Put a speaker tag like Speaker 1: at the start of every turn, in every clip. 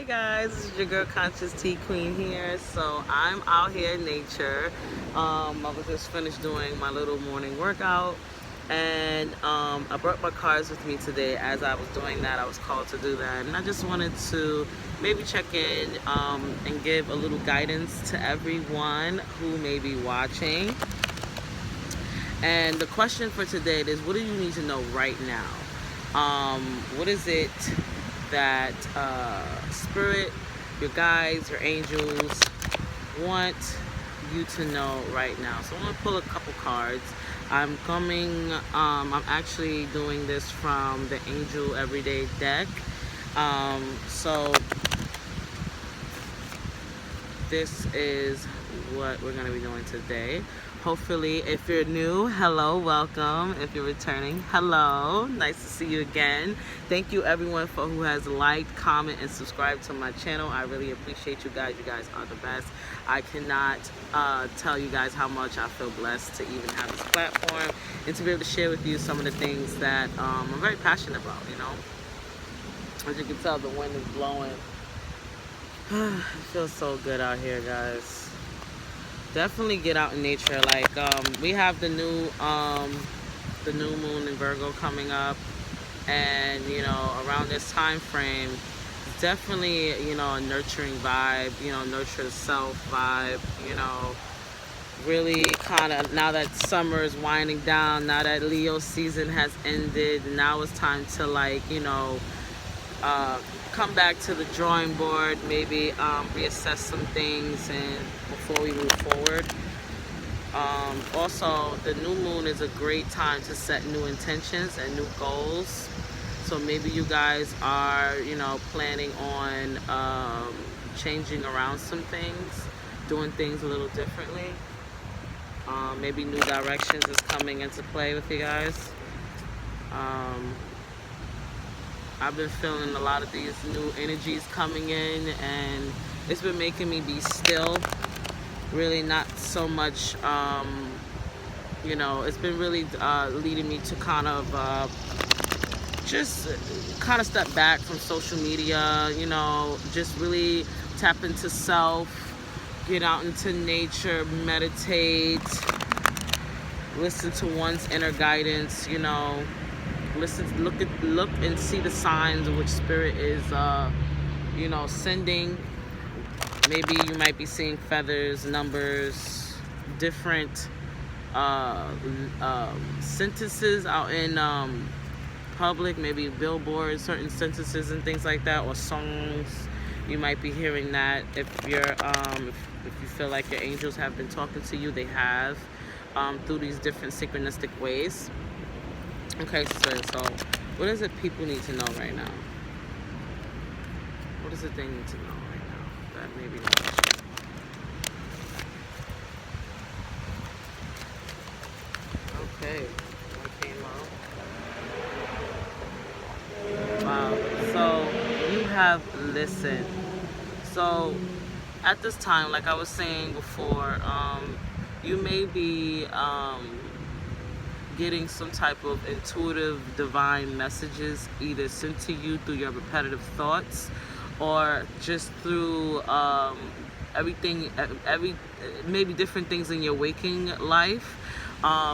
Speaker 1: Hey guys, this is your girl Conscious Tea Queen here. So I'm out here in nature. I was just finished doing my little morning workout, and I brought my cards with me today. As I was doing that, I was called to do that, and I just wanted to maybe check in and give a little guidance to everyone who may be watching. And the question for today is, what do you need to know right now? What is it that Spirit, your guides, your angels want you to know right now? So I'm going to pull a couple cards. I'm actually doing this from the Angel Everyday deck. So this is what we're going to be doing today. Hopefully, if you're new, hello, welcome. If you're returning, hello, nice to see you again. Thank you everyone for who has liked, comment, and subscribed to my channel. I really appreciate you guys. You guys are the best. I cannot tell you guys how much I feel blessed to even have this platform and to be able to share with you some of the things that I'm very passionate about, you know. As you can tell, the wind is blowing. It feels so good out here, guys. Definitely get out in nature. Like we have the new moon in Virgo coming up, and you know, around this time frame, definitely, you know, a nurturing vibe, you know, nurture the self vibe, you know, really kind of, now that summer is winding down, now that Leo season has ended, now it's time to, like, you know, come back to the drawing board, maybe reassess some things and before we move forward. Also, the new moon is a great time to set new intentions and new goals. So maybe you guys are, you know, planning on changing around some things, doing things a little differently. Maybe new directions is coming into play with you guys. I've been feeling a lot of these new energies coming in, and it's been making me be still. Really not so much, you know, it's been really leading me to kind of just kind of step back from social media, you know, just really tap into self, get out into nature, meditate, listen to one's inner guidance, you know. Look and see the signs of which Spirit is, you know, sending. Maybe you might be seeing feathers, numbers, different sentences out in public. Maybe billboards, certain sentences and things like that, or songs. You might be hearing that. If you're, if you feel like your angels have been talking to you, they have, through these different synchronistic ways. Okay, so what is it people need to know right now? What is it they need to know right now that maybe not? Okay, that came out. Wow, so you have listened. So at this time, like I was saying before, you may be getting some type of intuitive divine messages either sent to you through your repetitive thoughts, or just through maybe different things in your waking life.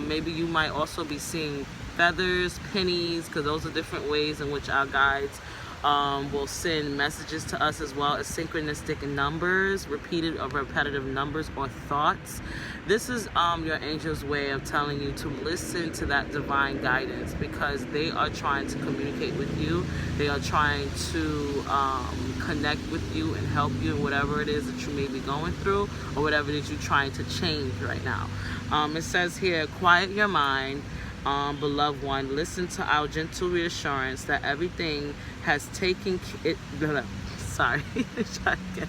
Speaker 1: Maybe you might also be seeing feathers, pennies, because those are different ways in which our guides will send messages to us, as well as synchronistic numbers, repeated or repetitive numbers or thoughts. This is your angel's way of telling you to listen to that divine guidance, because they are trying to communicate with you. They are trying to connect with you and help you in whatever it is that you may be going through, or whatever it is you're trying to change right now. It says here, quiet your mind, beloved one, listen to our gentle reassurance that everything has taken it. Sorry, try again.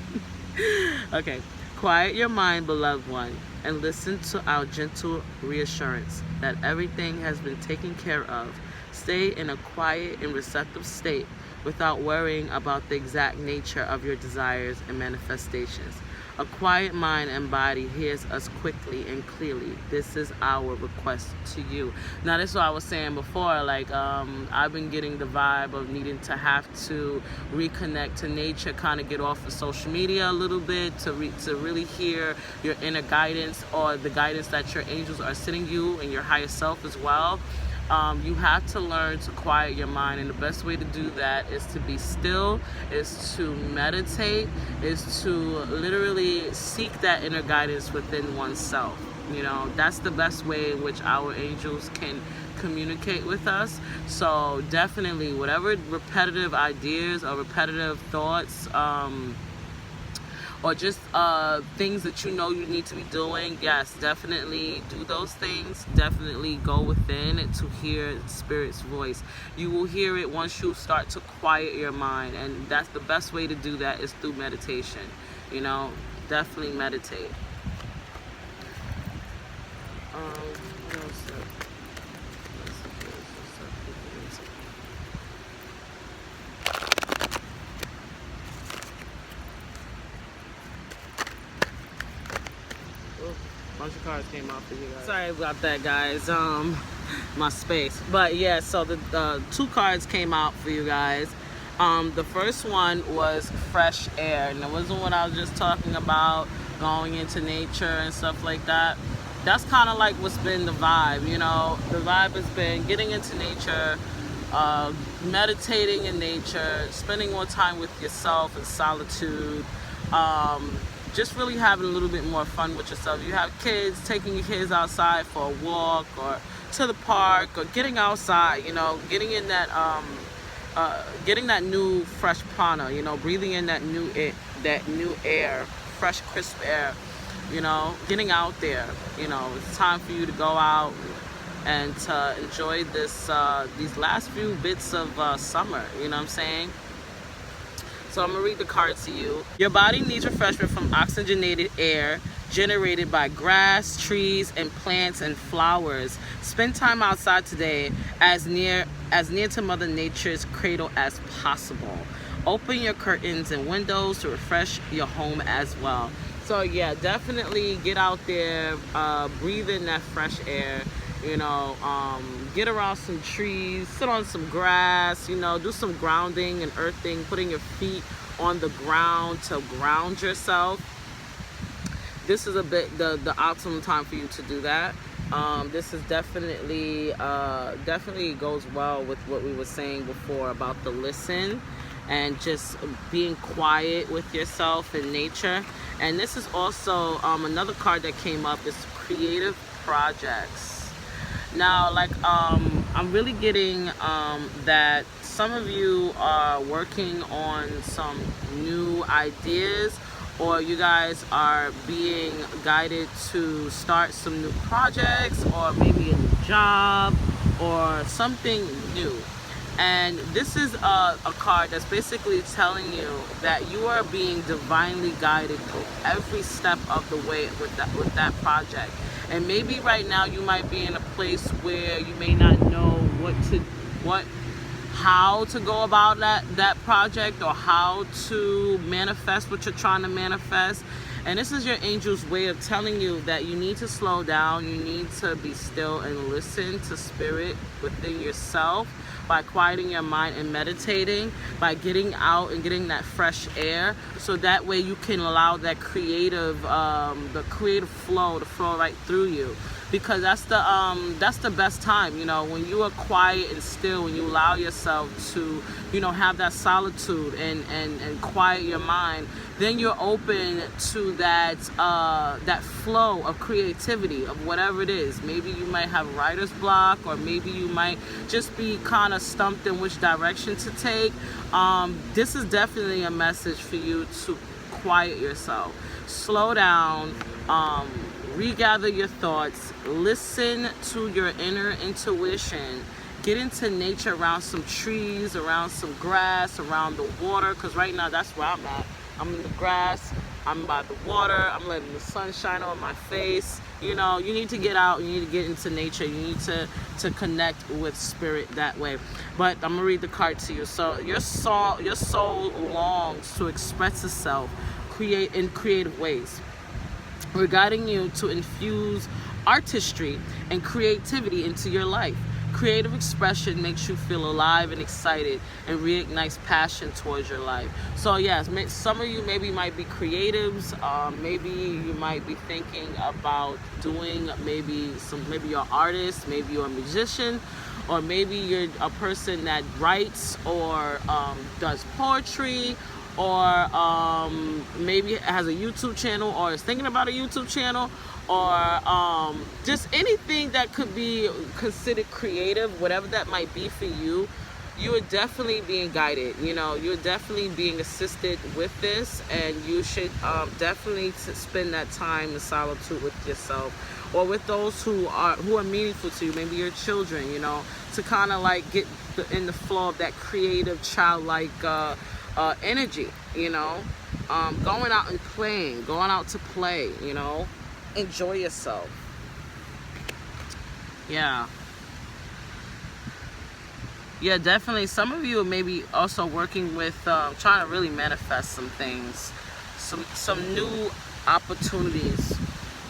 Speaker 1: Okay, quiet your mind, beloved one, and listen to our gentle reassurance that everything has been taken care of. Stay in a quiet and receptive state without worrying about the exact nature of your desires and manifestations. A quiet mind and body hears us quickly and clearly. This is our request to you. Now, this is what I was saying before. Like, I've been getting the vibe of needing to have to reconnect to nature, kind of get off of social media a little bit to really hear your inner guidance, or the guidance that your angels are sending you and your higher self as well. You have to learn to quiet your mind, and the best way to do that is to be still, is to meditate, is to literally seek that inner guidance within oneself. You know, that's the best way in which our angels can communicate with us. So definitely, whatever repetitive ideas or repetitive thoughts, or just things that you know you need to be doing, yes, definitely do those things. Definitely go within to hear Spirit's voice. You will hear it once you start to quiet your mind, and that's the best way to do that, is through meditation. You know, definitely meditate. What else? Bunch of cards came out for you guys. Sorry about that, guys. My space. But yeah, so the two cards came out for you guys. The first one was fresh air, and it wasn't what I was just talking about, going into nature and stuff like that. That's kind of like what's been the vibe, you know. The vibe has been getting into nature, meditating in nature, spending more time with yourself in solitude, just really having a little bit more fun with yourself. You have kids, taking your kids outside for a walk, or to the park, or getting outside, you know, getting in that getting that new fresh prana, you know, breathing in that new air, fresh crisp air, you know, getting out there. You know, it's time for you to go out and to enjoy this these last few bits of summer, you know what I'm saying? So I'm gonna read the card to you. Your body needs refreshment from oxygenated air generated by grass, trees, and plants and flowers. Spend time outside today, as near to Mother Nature's cradle as possible. Open your curtains and windows to refresh your home as well. So yeah, definitely get out there, breathe in that fresh air. You know, get around some trees, sit on some grass, you know, do some grounding and earthing, putting your feet on the ground to ground yourself. This is a bit the optimum time for you to do that. This is definitely goes well with what we were saying before about the listen and just being quiet with yourself in nature. And this is also another card that came up is creative projects. Now, like, I'm really getting that some of you are working on some new ideas, or you guys are being guided to start some new projects, or maybe a new job, or something new. And this is a card that's basically telling you that you are being divinely guided through every step of the way with that project. And maybe right now you might be in a place where you may not know how to go about that project, or how to manifest what you're trying to manifest. And this is your angel's way of telling you that you need to slow down, you need to be still and listen to Spirit within yourself by quieting your mind and meditating, by getting out and getting that fresh air, so that way you can allow that creative flow to flow right through you. Because that's the best time, you know, when you are quiet and still, when you allow yourself to, you know, have that solitude and quiet your mind, then you're open to that flow of creativity of whatever it is. Maybe you might have writer's block, or maybe you might just be kind of stumped in which direction to take. This is definitely a message for you to quiet yourself, slow down, regather your thoughts, listen to your inner intuition, get into nature around some trees, around some grass, around the water, because right now that's where I'm at. I'm in the grass, I'm by the water, I'm letting the sun shine on my face. You know, you need to get out, you need to get into nature, you need to connect with Spirit that way. But I'm gonna read the card to you. So your soul longs to express itself create in creative ways. We're guiding you to infuse artistry and creativity into your life. Creative expression makes you feel alive and excited and reignites passion towards your life. So yes, some of you maybe might be creatives. Maybe you might be thinking about doing maybe you're an artist, maybe you're a musician, or maybe you're a person that writes or does poetry, or maybe has a YouTube channel or is thinking about a YouTube channel, or just anything that could be considered creative, whatever that might be for you. You are definitely being guided. You're definitely being assisted with this, and you should definitely spend that time in solitude with yourself, or with those who are meaningful to you, maybe your children, to kind of like get in the flow of that creative, childlike energy, going out and playing, going out to play, enjoy yourself. Yeah, definitely. Some of you may be also working with trying to really manifest some things, some new opportunities,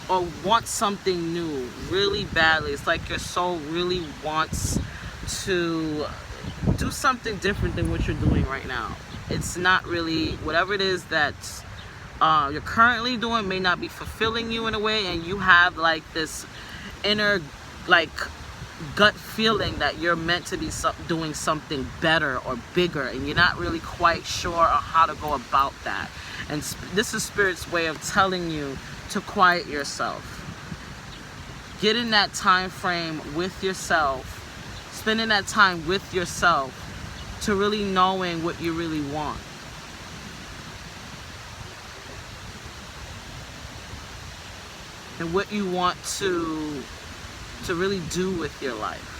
Speaker 1: or want something new really badly. It's like your soul really wants to do something different than what you're doing right now. It's not really, whatever it is that you're currently doing may not be fulfilling you in a way, and you have like this inner like gut feeling that you're meant to be doing something better or bigger, and you're not really quite sure on how to go about that. And this is Spirit's way of telling you to quiet yourself. Get in that time frame with yourself, spending that time with yourself, to really knowing what you really want. And what you want to really do with your life.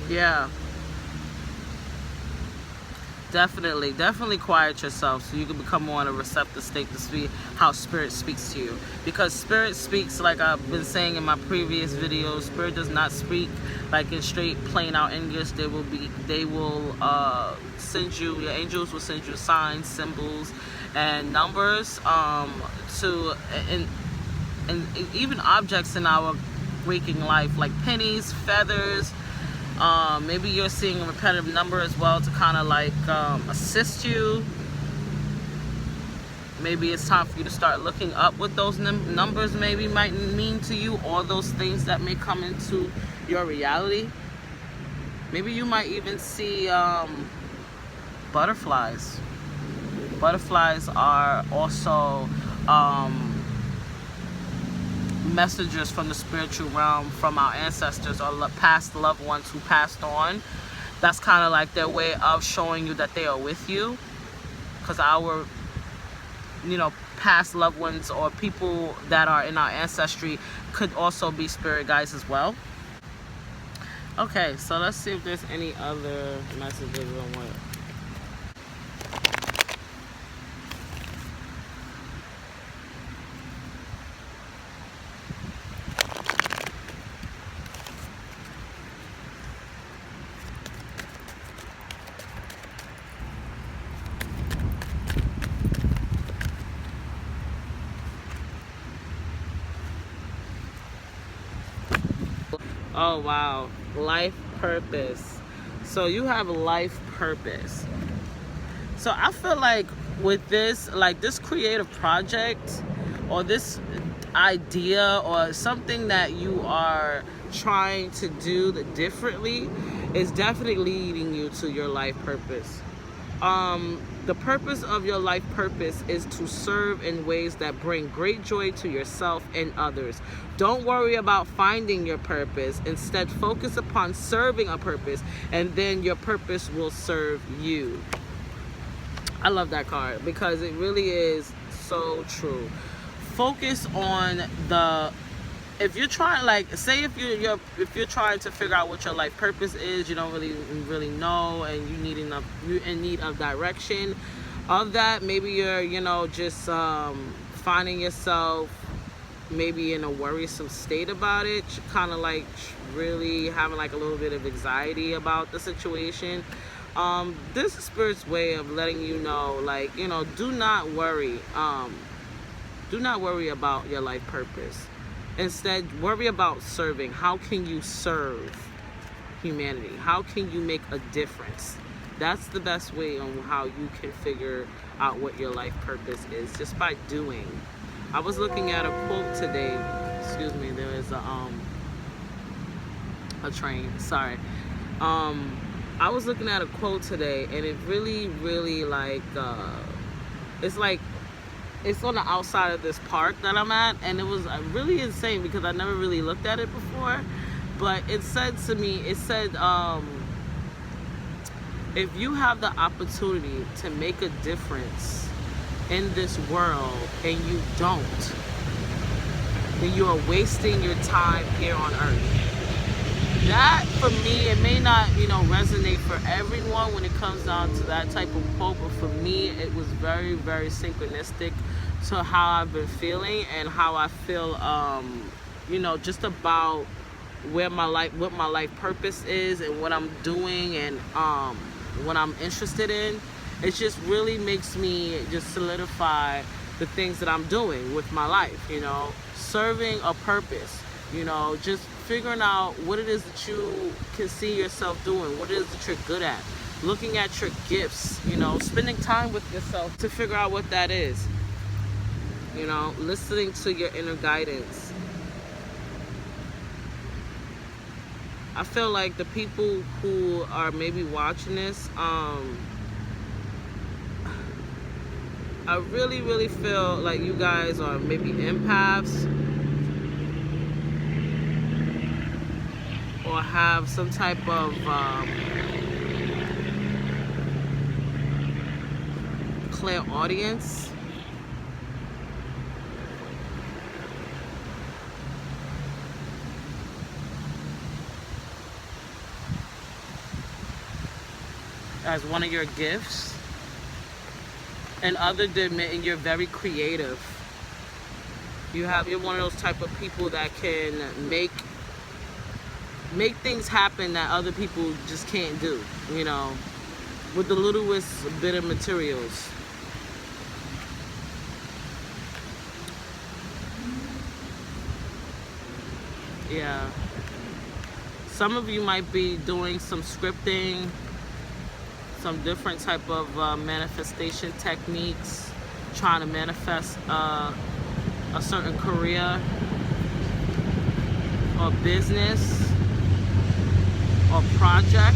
Speaker 1: Yeah. Definitely quiet yourself so you can become more in a receptive state to see how Spirit speaks to you. Because Spirit speaks, like I've been saying in my previous videos, Spirit does not speak like in straight plain out English. They will send you, your angels will send you signs, symbols, and numbers and even objects in our waking life, like pennies, feathers. Maybe you're seeing a repetitive number as well to kind of like assist you. Maybe it's time for you to start looking up what those numbers maybe might mean to you, or those things that may come into your reality. Maybe you might even see butterflies. Butterflies are also messengers from the spiritual realm, from our ancestors or past loved ones who passed on. That's kind of like their way of showing you that they are with you, because our past loved ones or people that are in our ancestry could also be spirit guides as well. Okay, so let's see if there's any other messages on what. Oh wow, life purpose. So you have life purpose. So I feel like with this, like this creative project or this idea or something that you are trying to do differently is definitely leading you to your life purpose. The purpose of your life purpose is to serve in ways that bring great joy to yourself and others. Don't worry about finding your purpose. Instead, focus upon serving a purpose, and then your purpose will serve you. I love that card because it really is so true. Focus on if you're trying, like, say if you're trying to figure out what your life purpose is, you don't really know, and you're in need of direction of that. Maybe you're just finding yourself maybe in a worrisome state about it, kind of like really having like a little bit of anxiety about the situation, this is Spirit's way of letting you know, like, you know, do not worry. Do not worry about your life purpose. Instead, worry about serving. How can you serve humanity? How can you make a difference? That's the best way on how you can figure out what your life purpose is, just by doing. I was looking at a quote today. Excuse me, there is a train. Sorry. I was looking at a quote today, and it really, really like it's like it's on the outside of this park that I'm at, and it was really insane because I never really looked at it before. But it said to me, it said, if you have the opportunity to make a difference in this world and you don't, then you are wasting your time here on earth. That, for me, it may not, you know, resonate for everyone when it comes down to that type of quote, but for me, it was very, very synchronistic to how I've been feeling and how I feel, you know, just about what my life purpose is and what I'm doing and what I'm interested in. It just really makes me just solidify the things that I'm doing with my life, you know, serving a purpose, you know, just figuring out what it is that you can see yourself doing, what it is that you're good at, looking at your gifts, you know, spending time with yourself to figure out what that is, you know, listening to your inner guidance. I feel like the people who are maybe watching this, I really, really feel like you guys are maybe empaths or have some type of clairaudience. As one of your gifts. And other than you're very creative. You're one of those type of people that can make things happen that other people just can't do, you know, with the littlest bit of materials. Yeah. Some of you might be doing some scripting, some different type of manifestation techniques, trying to manifest a certain career or business or project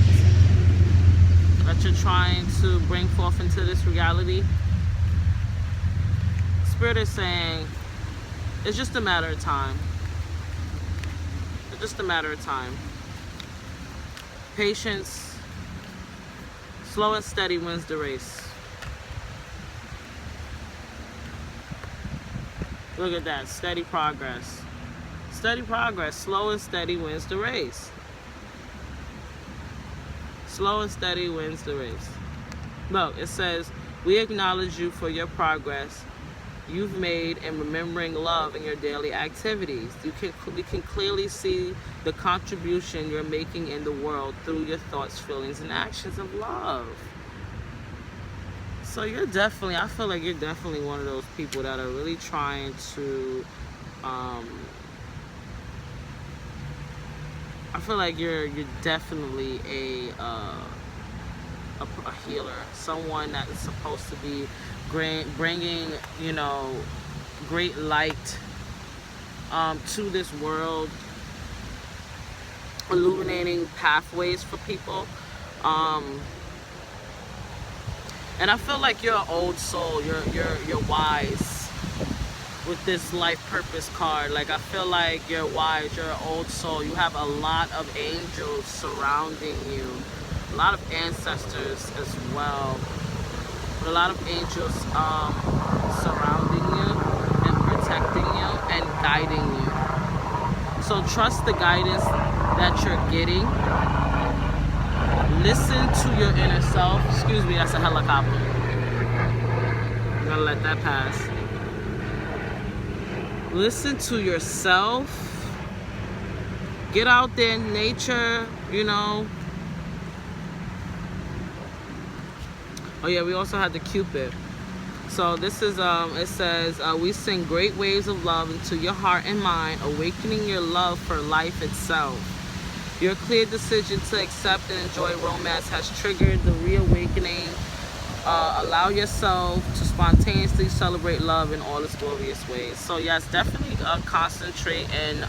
Speaker 1: that you're trying to bring forth into this reality. Spirit is saying it's just a matter of time. It's just a matter of time. Patience. Slow and steady wins the race. Look at that, steady progress. Steady progress, slow and steady wins the race. Slow and steady wins the race. Look, it says, we acknowledge you for your progress you've made in remembering love in your daily activities. We can clearly see the contribution you're making in the world through your thoughts, feelings, and actions of love. So you're definitely, I feel like you're definitely one of those people that are really trying to, I feel like you're definitely a healer, someone that is supposed to be bringing, you know, great light to this world, illuminating pathways for people. And I feel like you're an old soul. You're wise with this life purpose card. Like, I feel like you're wise. You're an old soul. You have a lot of angels surrounding you, a lot of ancestors as well. But a lot of angels surrounding you and protecting you and guiding you. So trust the guidance that you're getting. Listen to your inner self. Excuse me, that's a helicopter. I'm gonna let that pass. listen to yourself. Get out there in nature, you know. Oh yeah, we also had the Cupid. So this is, it says, we send great waves of love into your heart and mind, awakening your love for life itself. Your clear decision to accept and enjoy romance has triggered the reawakening. Allow yourself to spontaneously celebrate love in all its glorious ways. So yes, definitely concentrate and,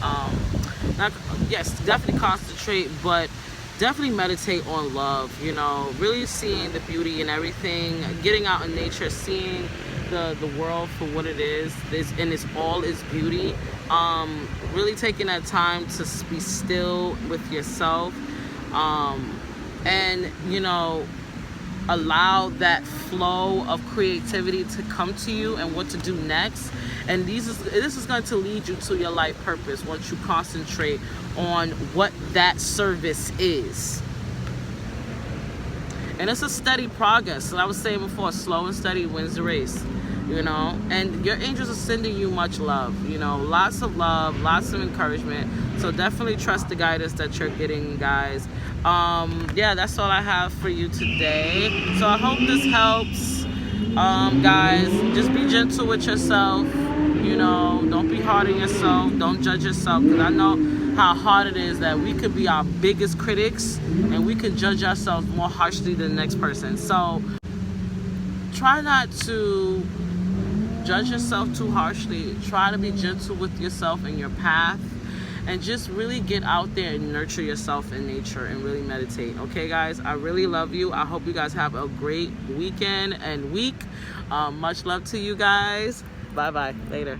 Speaker 1: definitely concentrate, but definitely meditate on love, you know, really seeing the beauty in everything, getting out in nature, seeing the world for what it is and it's all its beauty. Really taking that time to be still with yourself, and, you know, allow that flow of creativity to come to you and what to do next. And this is going to lead you to your life purpose once you concentrate on what that service is. And it's a steady progress. So I was saying before, slow and steady wins the race, you know. And your angels are sending you much love, you know, lots of love, lots of encouragement. So definitely trust the guidance that you're getting, guys. Yeah, that's all I have for you today. So I hope this helps. Guys, just be gentle with yourself, you know. Don't be hard on yourself. Don't judge yourself, because I know how hard it is that we could be our biggest critics and we could judge ourselves more harshly than the next person. So try not to judge yourself too harshly. Try to be gentle with yourself and your path, and just really get out there and nurture yourself in nature and really meditate. Okay, guys, I really love you. I hope you guys have a great weekend and week. Much love to you guys. Bye-bye. Later.